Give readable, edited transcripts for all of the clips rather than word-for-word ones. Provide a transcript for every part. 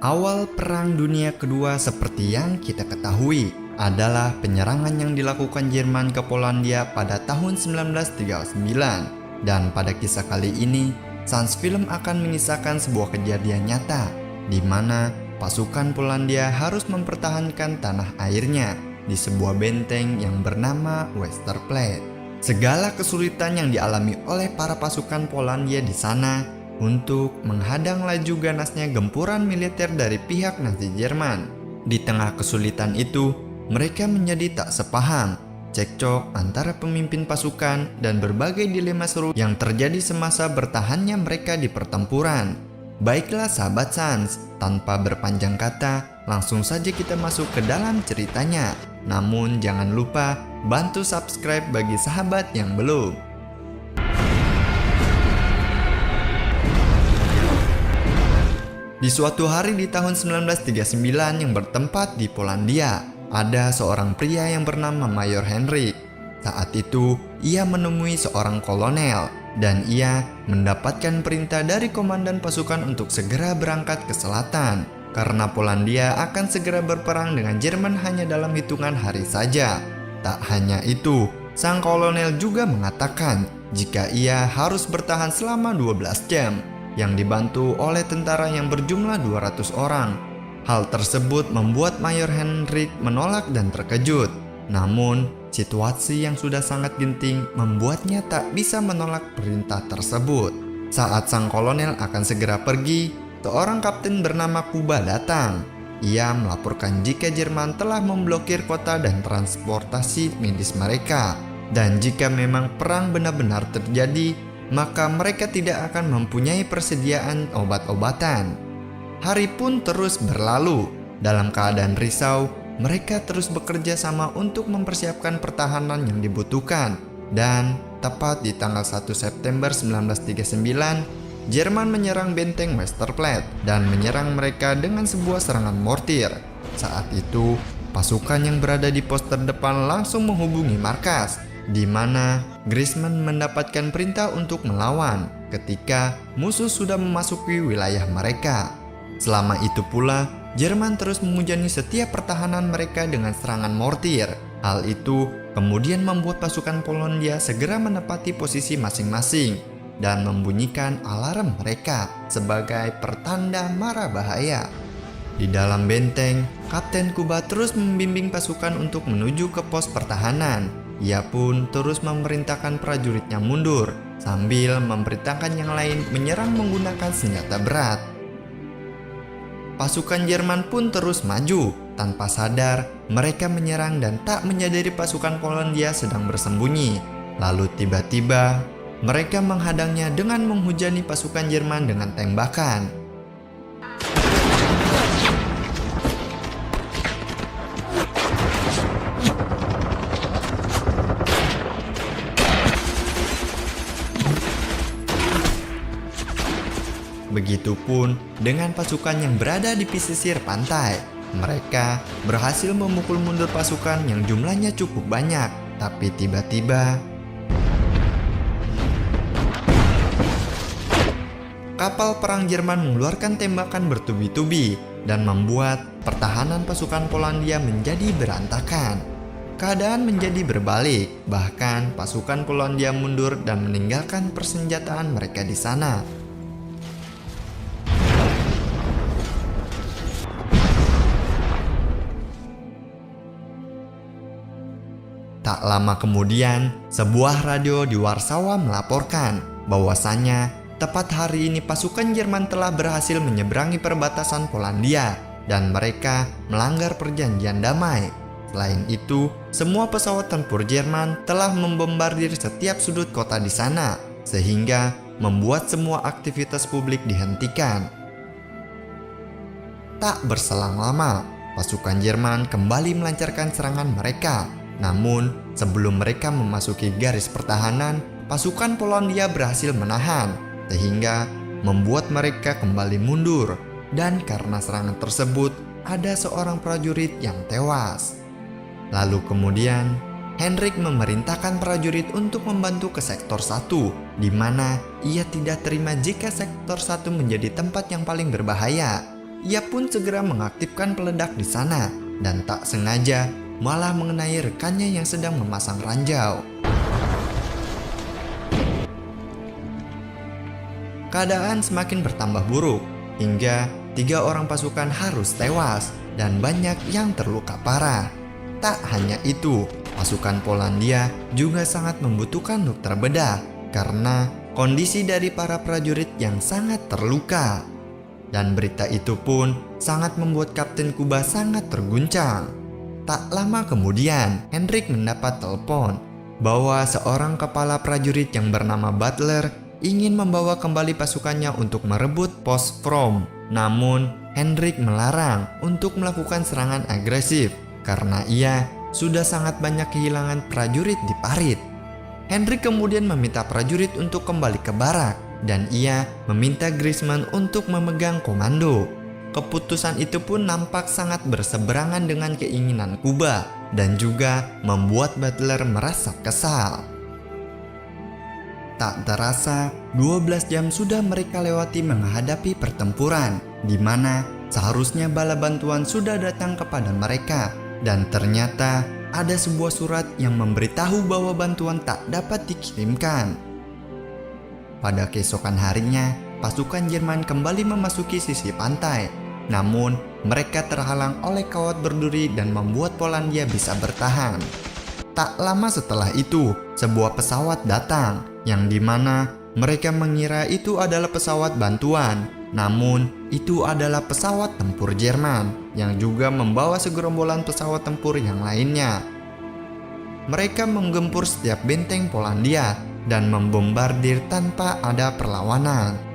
Awal Perang Dunia Kedua seperti yang kita ketahui adalah penyerangan yang dilakukan Jerman ke Polandia pada tahun 1939. Dan pada kisah kali ini, Sans Film akan mengisahkan sebuah kejadian nyata di mana pasukan Polandia harus mempertahankan tanah airnya di sebuah benteng yang bernama Westerplatte. Segala kesulitan yang dialami oleh para pasukan Polandia di sana untuk menghadang laju ganasnya gempuran militer dari pihak Nazi Jerman. Di tengah kesulitan itu, mereka menjadi tak sepaham, cekcok antara pemimpin pasukan dan berbagai dilema seru yang terjadi semasa bertahannya mereka di pertempuran. Baiklah sahabat Sans, tanpa berpanjang kata, langsung saja kita masuk ke dalam ceritanya. Namun jangan lupa bantu subscribe bagi sahabat yang belum. Di suatu hari di tahun 1939 yang bertempat di Polandia, ada seorang pria yang bernama Mayor Henrik. Saat itu, ia menemui seorang kolonel dan ia mendapatkan perintah dari komandan pasukan untuk segera berangkat ke selatan karena Polandia akan segera berperang dengan Jerman hanya dalam hitungan hari saja. Tak hanya itu, sang kolonel juga mengatakan jika ia harus bertahan selama 12 jam yang dibantu oleh tentara yang berjumlah 200 orang. Hal tersebut membuat Mayor Henrik menolak dan terkejut. Namun, situasi yang sudah sangat genting membuatnya tak bisa menolak perintah tersebut. Saat sang kolonel akan segera pergi, seorang kapten bernama Kuba datang. Ia melaporkan jika Jerman telah memblokir kota dan transportasi medis mereka. Dan jika memang perang benar-benar terjadi, maka mereka tidak akan mempunyai persediaan obat-obatan. Hari pun terus berlalu. Dalam keadaan risau, mereka terus bekerja sama untuk mempersiapkan pertahanan yang dibutuhkan. Dan tepat di tanggal 1 September 1939, Jerman menyerang benteng Westerplatte dan menyerang mereka dengan sebuah serangan mortir. Saat itu, pasukan yang berada di pos terdepan langsung menghubungi markas, di mana Griezmann mendapatkan perintah untuk melawan ketika musuh sudah memasuki wilayah mereka. Selama itu pula, Jerman terus menghujani setiap pertahanan mereka dengan serangan mortir. Hal itu kemudian membuat pasukan Polandia segera menempati posisi masing-masing dan membunyikan alarm mereka sebagai pertanda mara bahaya. Di dalam benteng, Kapten Kuba terus membimbing pasukan untuk menuju ke pos pertahanan. Ia pun terus memerintahkan prajuritnya mundur, sambil memerintahkan yang lain menyerang menggunakan senjata berat. Pasukan Jerman pun terus maju. Tanpa sadar, mereka menyerang dan tak menyadari pasukan Polandia sedang bersembunyi. Lalu tiba-tiba, mereka menghadangnya dengan menghujani pasukan Jerman dengan tembakan. Begitupun dengan pasukan yang berada di pesisir pantai. Mereka berhasil memukul mundur pasukan yang jumlahnya cukup banyak. Tapi tiba-tiba, kapal perang Jerman mengeluarkan tembakan bertubi-tubi dan membuat pertahanan pasukan Polandia menjadi berantakan. Keadaan menjadi berbalik, bahkan pasukan Polandia mundur dan meninggalkan persenjataan mereka di sana. Tak lama kemudian, sebuah radio di Warsawa melaporkan bahwasannya tepat hari ini pasukan Jerman telah berhasil menyeberangi perbatasan Polandia dan mereka melanggar perjanjian damai. Selain itu, semua pesawat tempur Jerman telah membombardir setiap sudut kota di sana, sehingga membuat semua aktivitas publik dihentikan. Tak berselang lama, pasukan Jerman kembali melancarkan serangan mereka. Namun, sebelum mereka memasuki garis pertahanan, pasukan Polandia berhasil menahan, sehingga membuat mereka kembali mundur. Dan karena serangan tersebut, ada seorang prajurit yang tewas. Lalu kemudian, Henrik memerintahkan prajurit untuk membantu ke sektor 1, di mana ia tidak terima jika sektor 1 menjadi tempat yang paling berbahaya. ia pun segera mengaktifkan peledak di sana dan tak sengaja malah mengenai rekannya yang sedang memasang ranjau. Keadaan semakin bertambah buruk hingga 3 orang pasukan harus tewas dan banyak yang terluka parah. Tak hanya itu, pasukan Polandia juga sangat membutuhkan dokter bedah karena kondisi dari para prajurit yang sangat terluka. Dan berita itu pun sangat membuat Kapten Kuba sangat terguncang. Tak lama kemudian, Hendrik mendapat telepon bahwa seorang kepala prajurit yang bernama Butler ingin membawa kembali pasukannya untuk merebut pos From. Namun, Hendrik melarang untuk melakukan serangan agresif karena ia sudah sangat banyak kehilangan prajurit di Parit. Hendrik kemudian meminta prajurit untuk kembali ke barak dan ia meminta Griezmann untuk memegang komando. Keputusan itu pun nampak sangat berseberangan dengan keinginan Kuba dan juga membuat Butler merasa kesal. Tak terasa, 12 jam sudah mereka lewati menghadapi pertempuran, di mana seharusnya bala bantuan sudah datang kepada mereka, dan ternyata ada sebuah surat yang memberitahu bahwa bantuan tak dapat dikirimkan. Pada keesokan harinya, pasukan Jerman kembali memasuki sisi pantai. Namun, mereka terhalang oleh kawat berduri dan membuat Polandia bisa bertahan. Tak lama setelah itu, sebuah pesawat datang, yang dimana mereka mengira itu adalah pesawat bantuan. Namun, itu adalah pesawat tempur Jerman yang juga membawa segerombolan pesawat tempur yang lainnya. Mereka menggempur setiap benteng Polandia dan membombardir tanpa ada perlawanan.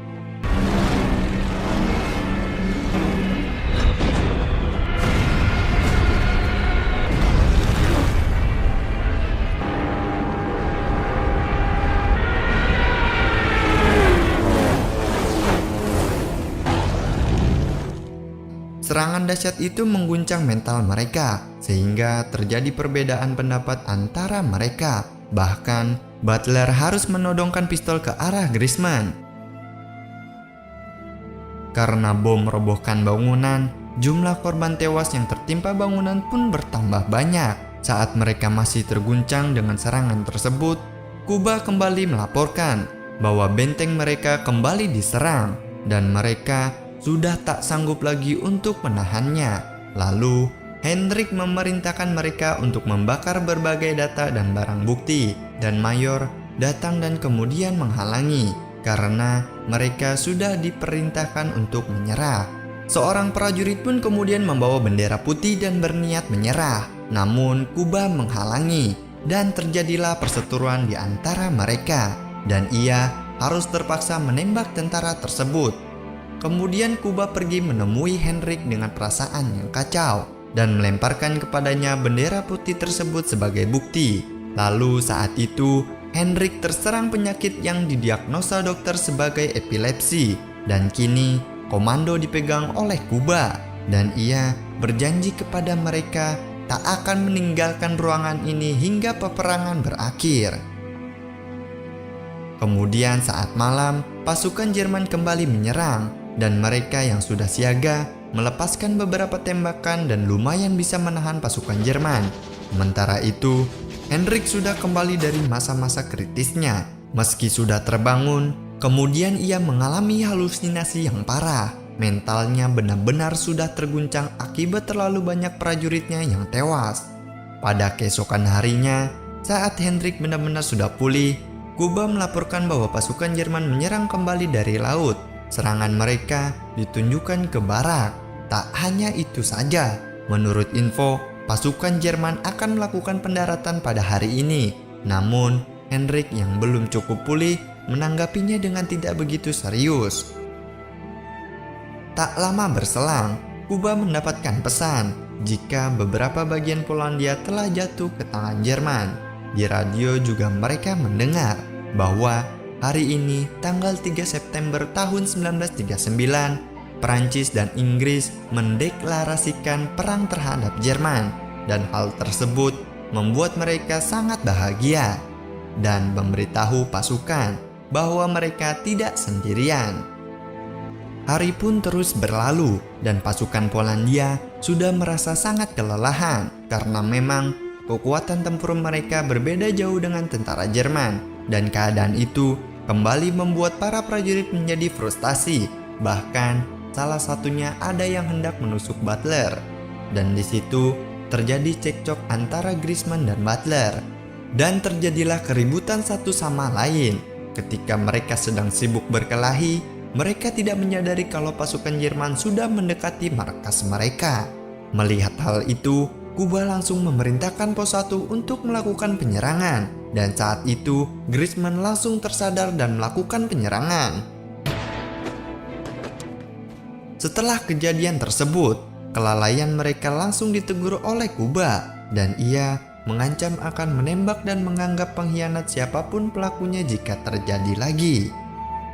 Serangan dahsyat itu mengguncang mental mereka, sehingga terjadi perbedaan pendapat antara mereka. Bahkan, Butler harus menodongkan pistol ke arah Griezmann. Karena bom merobohkan bangunan, jumlah korban tewas yang tertimpa bangunan pun bertambah banyak. Saat mereka masih terguncang dengan serangan tersebut, Kuba kembali melaporkan bahwa benteng mereka kembali diserang dan mereka sudah tak sanggup lagi untuk menahannya. Lalu, Hendrik memerintahkan mereka untuk membakar berbagai data dan barang bukti, dan Mayor datang dan kemudian menghalangi karena mereka sudah diperintahkan untuk menyerah. Seorang prajurit pun kemudian membawa bendera putih dan berniat menyerah, namun Kuba menghalangi dan terjadilah perseteruan di antara mereka, dan ia harus terpaksa menembak tentara tersebut. Kemudian Kuba pergi menemui Hendrik dengan perasaan yang kacau dan melemparkan kepadanya bendera putih tersebut sebagai bukti. Lalu saat itu Hendrik terserang penyakit yang didiagnosa dokter sebagai epilepsi dan kini komando dipegang oleh Kuba dan ia berjanji kepada mereka tak akan meninggalkan ruangan ini hingga peperangan berakhir. Kemudian saat malam pasukan Jerman kembali menyerang dan mereka yang sudah siaga melepaskan beberapa tembakan dan lumayan bisa menahan pasukan Jerman. Sementara itu, Hendrik sudah kembali dari masa-masa kritisnya. Meski sudah terbangun, kemudian ia mengalami halusinasi yang parah. Mentalnya benar-benar sudah terguncang akibat terlalu banyak prajuritnya yang tewas. Pada keesokan harinya, saat Hendrik benar-benar sudah pulih, Kuba melaporkan bahwa pasukan Jerman menyerang kembali dari laut. Serangan mereka ditunjukkan ke barak. Tak hanya itu saja, menurut info, pasukan Jerman akan melakukan pendaratan pada hari ini. Namun, Hendrik yang belum cukup pulih menanggapinya dengan tidak begitu serius. Tak lama berselang, Kuba mendapatkan pesan jika beberapa bagian Polandia telah jatuh ke tangan Jerman. Di radio juga mereka mendengar bahwa hari ini, tanggal 3 September tahun 1939, Prancis dan Inggris mendeklarasikan perang terhadap Jerman, dan hal tersebut membuat mereka sangat bahagia dan memberitahu pasukan bahwa mereka tidak sendirian. Hari pun terus berlalu dan pasukan Polandia sudah merasa sangat kelelahan karena memang kekuatan tempur mereka berbeda jauh dengan tentara Jerman, dan keadaan itu kembali membuat para prajurit menjadi frustasi. Bahkan salah satunya ada yang hendak menusuk Butler, dan di situ terjadi cekcok antara Griezmann dan Butler, dan terjadilah keributan satu sama lain. Ketika mereka sedang sibuk berkelahi, mereka tidak menyadari kalau pasukan Jerman sudah mendekati markas mereka. Melihat hal itu, Kuba langsung memerintahkan pos 1 untuk melakukan penyerangan, dan saat itu Griezmann langsung tersadar dan melakukan penyerangan. Setelah kejadian tersebut, kelalaian mereka langsung ditegur oleh Kuba, dan ia mengancam akan menembak dan menganggap pengkhianat siapapun pelakunya jika terjadi lagi.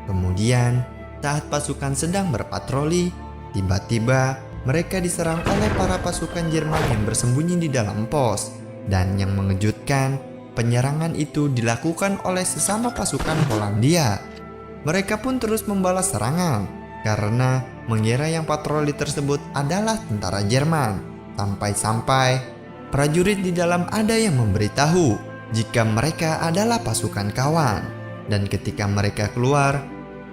Kemudian, saat pasukan sedang berpatroli, tiba-tiba mereka diserang oleh para pasukan Jerman yang bersembunyi di dalam pos. Dan yang mengejutkan, penyerangan itu dilakukan oleh sesama pasukan Polandia. Mereka pun terus membalas serangan karena mengira yang patroli tersebut adalah tentara Jerman. Sampai-sampai prajurit di dalam ada yang memberitahu jika mereka adalah pasukan kawan. Dan ketika mereka keluar,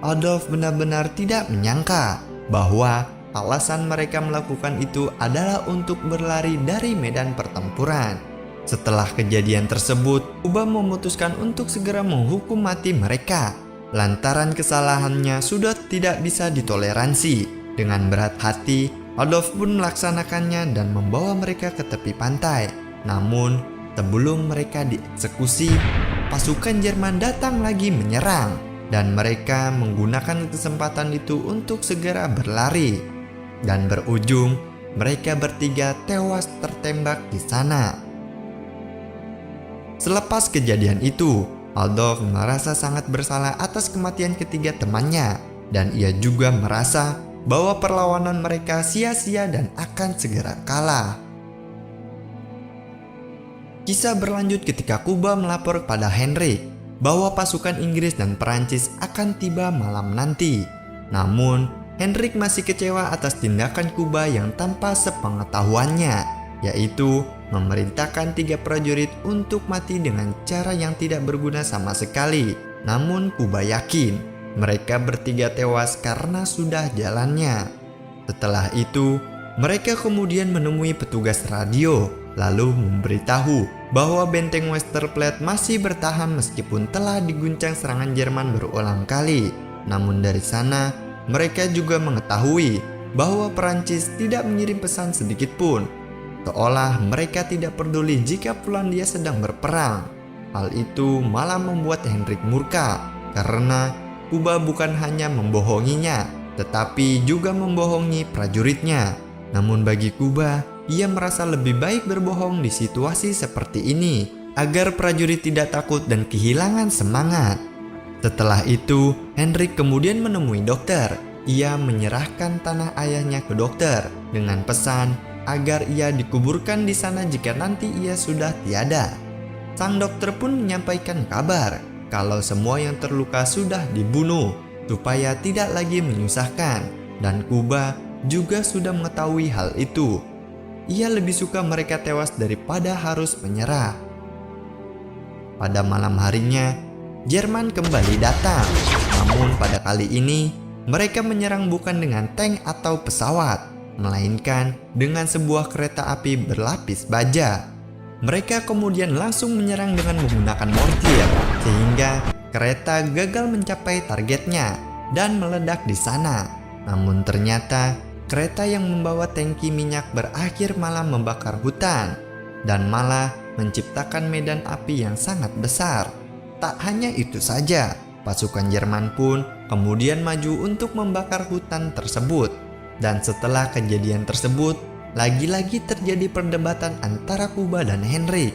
Adolf benar-benar tidak menyangka bahwa alasan mereka melakukan itu adalah untuk berlari dari medan pertempuran. Setelah kejadian tersebut, Kuba memutuskan untuk segera menghukum mati mereka lantaran kesalahannya sudah tidak bisa ditoleransi. Dengan berat hati, Adolf pun melaksanakannya dan membawa mereka ke tepi pantai. Namun, sebelum mereka dieksekusi, pasukan Jerman datang lagi menyerang. Dan mereka menggunakan kesempatan itu untuk segera berlari. Dan berujung, mereka bertiga tewas tertembak di sana. Selepas kejadian itu, Adolf merasa sangat bersalah atas kematian ketiga temannya. Dan ia juga merasa bahwa perlawanan mereka sia-sia dan akan segera kalah. Kisah berlanjut ketika Kuba melapor kepada Henrik bahwa pasukan Inggris dan Perancis akan tiba malam nanti. Namun, Henrik masih kecewa atas tindakan Kuba yang tanpa sepengetahuannya, yaitu memerintahkan 3 prajurit untuk mati dengan cara yang tidak berguna sama sekali. Namun Kuba yakin mereka bertiga tewas karena sudah jalannya. Setelah itu, mereka kemudian menemui petugas radio lalu memberitahu bahwa benteng Westerplatte masih bertahan meskipun telah diguncang serangan Jerman berulang kali. Namun dari sana, mereka juga mengetahui bahwa Perancis tidak mengirim pesan sedikit pun, seolah mereka tidak peduli jika Polandia sedang berperang. Hal itu malah membuat Henrik murka karena Kuba bukan hanya membohonginya, tetapi juga membohongi prajuritnya. Namun bagi Kuba, ia merasa lebih baik berbohong di situasi seperti ini agar prajurit tidak takut dan kehilangan semangat. Setelah itu, Henrik kemudian menemui dokter. Ia menyerahkan tanah ayahnya ke dokter dengan pesan agar ia dikuburkan di sana jika nanti ia sudah tiada. Sang dokter pun menyampaikan kabar kalau semua yang terluka sudah dibunuh supaya tidak lagi menyusahkan, dan Kuba juga sudah mengetahui hal itu. Ia lebih suka mereka tewas daripada harus menyerah. Pada malam harinya, Jerman kembali datang. Namun pada kali ini, mereka menyerang bukan dengan tank atau pesawat, melainkan dengan sebuah kereta api berlapis baja. Mereka kemudian langsung menyerang dengan menggunakan mortir, sehingga kereta gagal mencapai targetnya dan meledak di sana. Namun ternyata kereta yang membawa tangki minyak berakhir malah membakar hutan dan malah menciptakan medan api yang sangat besar. Tak hanya itu saja, pasukan Jerman pun kemudian maju untuk membakar hutan tersebut. Dan setelah kejadian tersebut, lagi-lagi terjadi perdebatan antara Kuba dan Henrik.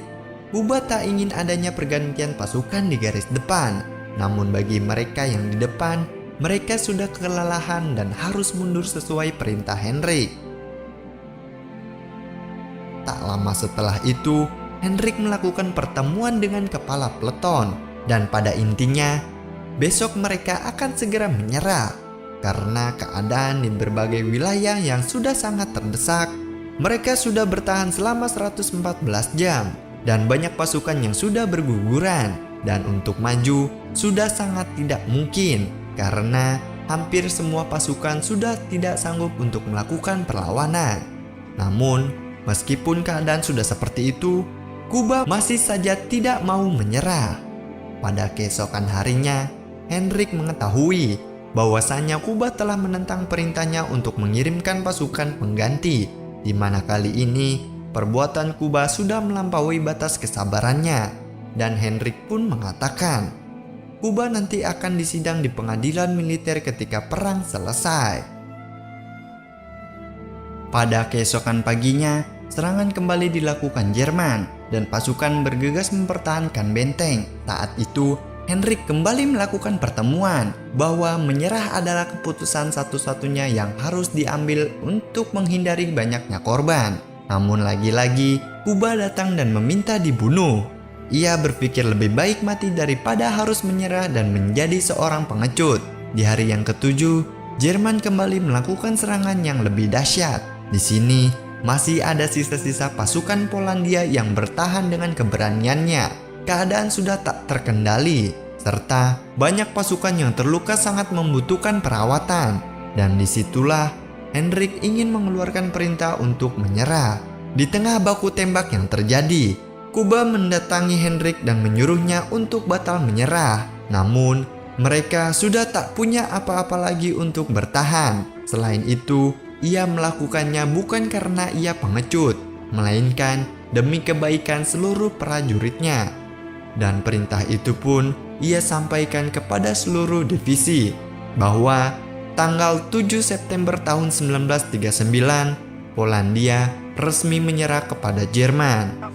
Kuba tak ingin adanya pergantian pasukan di garis depan, namun bagi mereka yang di depan, mereka sudah kelelahan dan harus mundur sesuai perintah Henrik. Tak lama setelah itu, Henrik melakukan pertemuan dengan kepala peleton, dan pada intinya, besok mereka akan segera menyerah. karena keadaan di berbagai wilayah yang sudah sangat terdesak. Mereka sudah bertahan selama 114 jam dan banyak pasukan yang sudah berguguran, dan untuk maju sudah sangat tidak mungkin karena hampir semua pasukan sudah tidak sanggup untuk melakukan perlawanan. Namun, meskipun keadaan sudah seperti itu, Kuba masih saja tidak mau menyerah. Pada keesokan harinya, Hendrik mengetahui bahwasanya Kuba telah menentang perintahnya untuk mengirimkan pasukan pengganti, di mana kali ini perbuatan Kuba sudah melampaui batas kesabarannya, dan Hendrik pun mengatakan Kuba nanti akan disidang di pengadilan militer ketika perang selesai. Pada keesokan paginya, serangan kembali dilakukan Jerman dan pasukan bergegas mempertahankan benteng. Saat itu, Hendrik kembali melakukan pertemuan bahwa menyerah adalah keputusan satu-satunya yang harus diambil untuk menghindari banyaknya korban. Namun lagi-lagi, Kuba datang dan meminta dibunuh. Ia berpikir lebih baik mati daripada harus menyerah dan menjadi seorang pengecut. Di hari yang ketujuh, Jerman kembali melakukan serangan yang lebih dahsyat. Di sini, masih ada sisa-sisa pasukan Polandia yang bertahan dengan keberaniannya. Keadaan sudah tak terkendali, serta banyak pasukan yang terluka sangat membutuhkan perawatan. Dan disitulah Hendrik ingin mengeluarkan perintah untuk menyerah. Di tengah baku tembak yang terjadi, Kuba mendatangi Hendrik dan menyuruhnya untuk batal menyerah. Namun, mereka sudah tak punya apa-apa lagi untuk bertahan. Selain itu, ia melakukannya bukan karena ia pengecut, melainkan demi kebaikan seluruh prajuritnya. Dan perintah itu pun ia sampaikan kepada seluruh divisi bahwa tanggal 7 September tahun 1939, Polandia resmi menyerah kepada Jerman.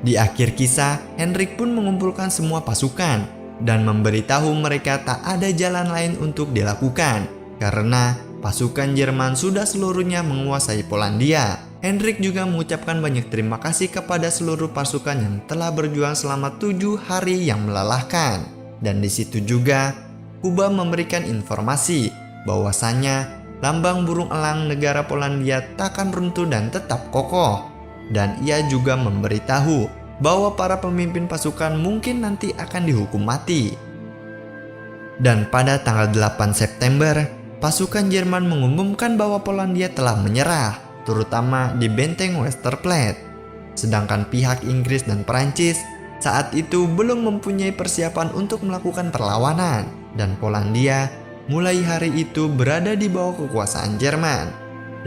Di akhir kisah, Hendrik pun mengumpulkan semua pasukan dan memberitahu mereka tak ada jalan lain untuk dilakukan karena pasukan Jerman sudah seluruhnya menguasai Polandia. Hendrik juga mengucapkan banyak terima kasih kepada seluruh pasukan yang telah berjuang selama 7 hari yang melelahkan. Dan di situ juga Kuba memberikan informasi bahwasanya lambang burung elang negara Polandia takkan runtuh dan tetap kokoh. Dan ia juga memberitahu bahwa para pemimpin pasukan mungkin nanti akan dihukum mati. Dan pada tanggal 8 September, pasukan Jerman mengumumkan bahwa Polandia telah menyerah, terutama di benteng Westerplatte. Sedangkan pihak Inggris dan Perancis saat itu belum mempunyai persiapan untuk melakukan perlawanan, dan Polandia mulai hari itu berada di bawah kekuasaan Jerman.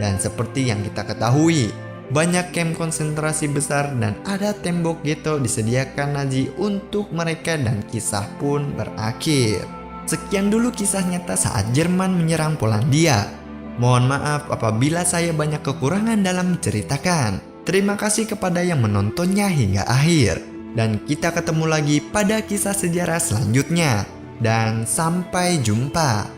Dan seperti yang kita ketahui, banyak kamp konsentrasi besar dan ada tembok ghetto disediakan Nazi untuk mereka, dan kisah pun berakhir. Sekian dulu kisah nyata saat Jerman menyerang Polandia. Mohon maaf apabila saya banyak kekurangan dalam menceritakan. Terima kasih kepada yang menontonnya hingga akhir. Dan kita ketemu lagi pada kisah sejarah selanjutnya. Dan sampai jumpa.